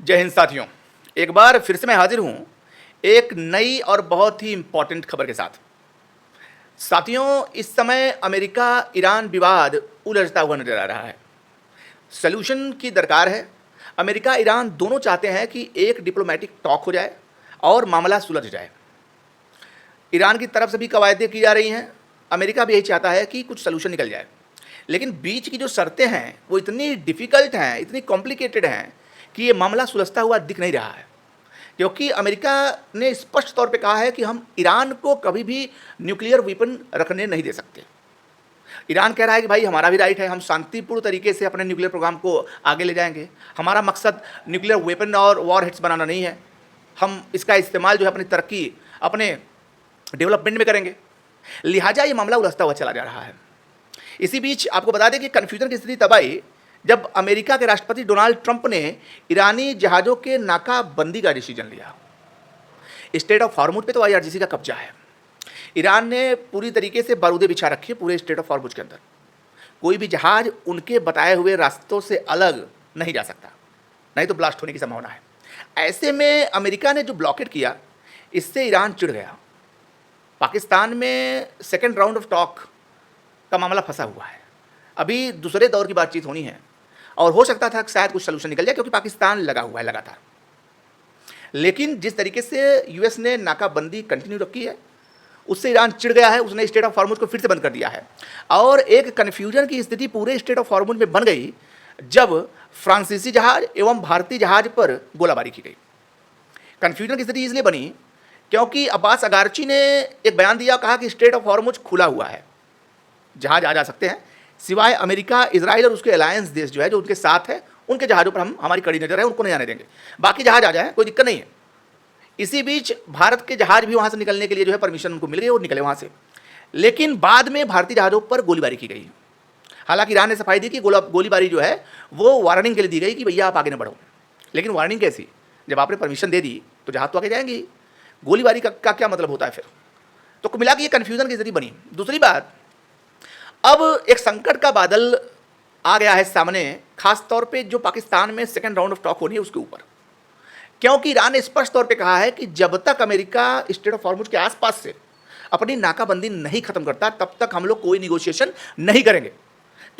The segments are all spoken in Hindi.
जय हिंद साथियों, एक बार फिर से मैं हाजिर हूं एक नई और बहुत ही इंपॉर्टेंट खबर के साथ। साथियों, इस समय अमेरिका ईरान विवाद उलझता हुआ नजर आ रहा है। सल्यूशन की दरकार है। अमेरिका ईरान दोनों चाहते हैं कि एक डिप्लोमेटिक टॉक हो जाए और मामला सुलझ जाए। ईरान की तरफ से भी कवायदें की जा रही हैं, अमेरिका भी यही चाहता है कि कुछ सल्यूशन निकल जाए। लेकिन बीच की जो शर्तें हैं वो इतनी डिफ़िकल्ट हैं, इतनी कॉम्प्लिकेटेड हैं कि ये मामला सुलझता हुआ दिख नहीं रहा है। क्योंकि अमेरिका ने स्पष्ट तौर पे कहा है कि हम ईरान को कभी भी न्यूक्लियर वेपन रखने नहीं दे सकते। ईरान कह रहा है कि भाई हमारा भी राइट है, हम शांतिपूर्ण तरीके से अपने न्यूक्लियर प्रोग्राम को आगे ले जाएंगे। हमारा मकसद न्यूक्लियर वेपन और वॉर हेड्स बनाना नहीं है, हम इसका इस्तेमाल जो है अपनी तरक्की, अपने डेवलपमेंट में करेंगे। लिहाजा ये मामला उलझता हुआ चला जा रहा है। इसी बीच आपको बता दें कि कन्फ्यूजन की स्थिति तब आई जब अमेरिका के राष्ट्रपति डोनाल्ड ट्रंप ने ईरानी जहाज़ों के नाकाबंदी का डिसीजन लिया। स्टेट ऑफ हॉर्मुज पे तो आईआरजीसी का कब्जा है। ईरान ने पूरी तरीके से बारूदें बिछा रखी है पूरे स्टेट ऑफ हॉर्मुज के अंदर। कोई भी जहाज़ उनके बताए हुए रास्तों से अलग नहीं जा सकता, नहीं तो ब्लास्ट होने की संभावना है। ऐसे में अमेरिका ने जो ब्लॉकेट किया, इससे ईरान चिढ़ गया। पाकिस्तान में सेकेंड राउंड ऑफ टॉक का मामला फंसा हुआ है। अभी दूसरे दौर की बातचीत होनी है और हो सकता था कि शायद कुछ सलूशन निकल जाए, क्योंकि पाकिस्तान लगा हुआ है लगातार। लेकिन जिस तरीके से यूएस ने नाकाबंदी कंटिन्यू रखी है, उससे ईरान चिढ़ गया है। उसने स्टेट ऑफ हॉर्मुज को फिर से बंद कर दिया है और एक कन्फ्यूजन की स्थिति पूरे स्टेट ऑफ हॉर्मुज में बन गई जब फ्रांसीसी जहाज एवं भारतीय जहाज पर गोलाबारी की गई। कन्फ्यूजन की स्थिति इसलिए बनी क्योंकि अब्बास अगारची ने एक बयान दिया, कहा कि स्टेट ऑफ हॉर्मुज खुला हुआ है, जहाज आ जा सकते हैं, सिवाय अमेरिका, इजराइल और उसके अलायंस देश जो है, जो उनके साथ है, उनके जहाज़ों पर हम हमारी कड़ी नज़र है, उनको नहीं आने देंगे। बाकी जहाज आ जाए, कोई दिक्कत नहीं है। इसी बीच भारत के जहाज भी वहाँ से निकलने के लिए जो है परमिशन उनको मिल गई और निकले वहाँ से। लेकिन बाद में भारतीय जहाज़ों पर गोलीबारी की गई। हालांकि ईरान ने सफाई दी कि गोलीबारी जो है वो वार्निंग के लिए दी गई कि भैया आप आगे न बढ़ो। लेकिन वार्निंग कैसी, जब आपने परमिशन दे दी तो जहाज तो आगे जाएंगे। गोलीबारी का क्या मतलब होता है फिर? तो मिला कि ये कन्फ्यूजन की स्थिति बनी। दूसरी बात, अब एक संकट का बादल आ गया है सामने, खास तौर पे जो पाकिस्तान में सेकंड राउंड ऑफ टॉक होनी है उसके ऊपर। क्योंकि ईरान ने स्पष्ट तौर पे कहा है कि जब तक अमेरिका स्टेट ऑफ हॉर्मुज के आसपास से अपनी नाकाबंदी नहीं खत्म करता, तब तक हम लोग कोई निगोशिएशन नहीं करेंगे।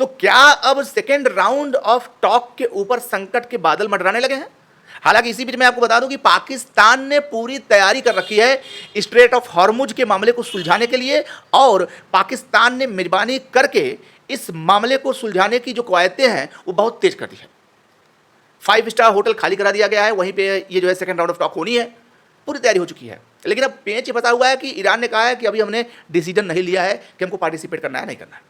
तो क्या अब सेकेंड राउंड ऑफ टॉक के ऊपर संकट के बादल मंडराने लगे हैं? हालांकि इसी बीच मैं आपको बता दूं कि पाकिस्तान ने पूरी तैयारी कर रखी है स्ट्रेट ऑफ हॉर्मुज के मामले को सुलझाने के लिए, और पाकिस्तान ने मेजबानी करके इस मामले को सुलझाने की जो कवायदें हैं वो बहुत तेज कर दी है। 5 स्टार होटल खाली करा दिया गया है, वहीं पे ये जो है सेकंड राउंड ऑफ टॉक होनी है, पूरी तैयारी हो चुकी है। लेकिन अब पेच ये फंसा हुआ है कि ईरान ने कहा है कि अभी हमने डिसीजन नहीं लिया है कि हमको पार्टिसिपेट करना है नहीं करना है।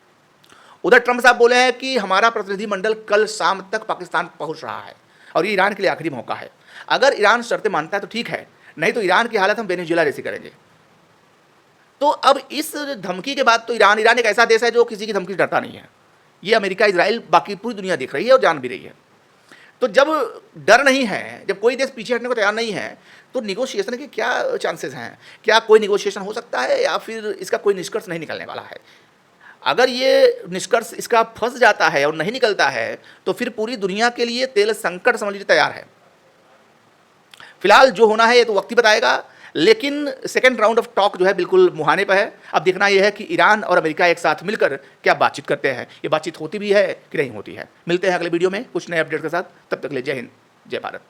उधर ट्रंप साहब बोले हैं कि हमारा प्रतिनिधिमंडल कल शाम तक पाकिस्तान पहुंच रहा है और ये ईरान के लिए आखिरी मौका है। अगर ईरान शर्तें मानता है तो ठीक है, नहीं तो ईरान की हालत हम वेनेजुएला जैसी करेंगे। तो अब इस धमकी के बाद तो ईरान एक ऐसा देश है जो किसी की धमकी से डरता नहीं है। ये अमेरिका, इजराइल, बाकी पूरी दुनिया देख रही है और जान भी रही है। तो जब डर नहीं है, जब कोई देश पीछे हटने को तैयार नहीं है, तो निगोशिएशन के क्या चांसेस हैं? क्या कोई निगोशिएशन हो सकता है या फिर इसका कोई निष्कर्ष नहीं निकलने वाला है? अगर ये निष्कर्ष इसका फंस जाता है और नहीं निकलता है तो फिर पूरी दुनिया के लिए तेल संकट समझ लीजिए तैयार है। फिलहाल जो होना है ये तो वक्त ही बताएगा, लेकिन सेकेंड राउंड ऑफ टॉक जो है बिल्कुल मुहाने पर है। अब देखना यह है कि ईरान और अमेरिका एक साथ मिलकर क्या बातचीत करते हैं, ये बातचीत होती भी है कि नहीं होती है। मिलते हैं अगले वीडियो में कुछ नए अपडेट के साथ, तब तक के लिए जय हिंद, जय भारत।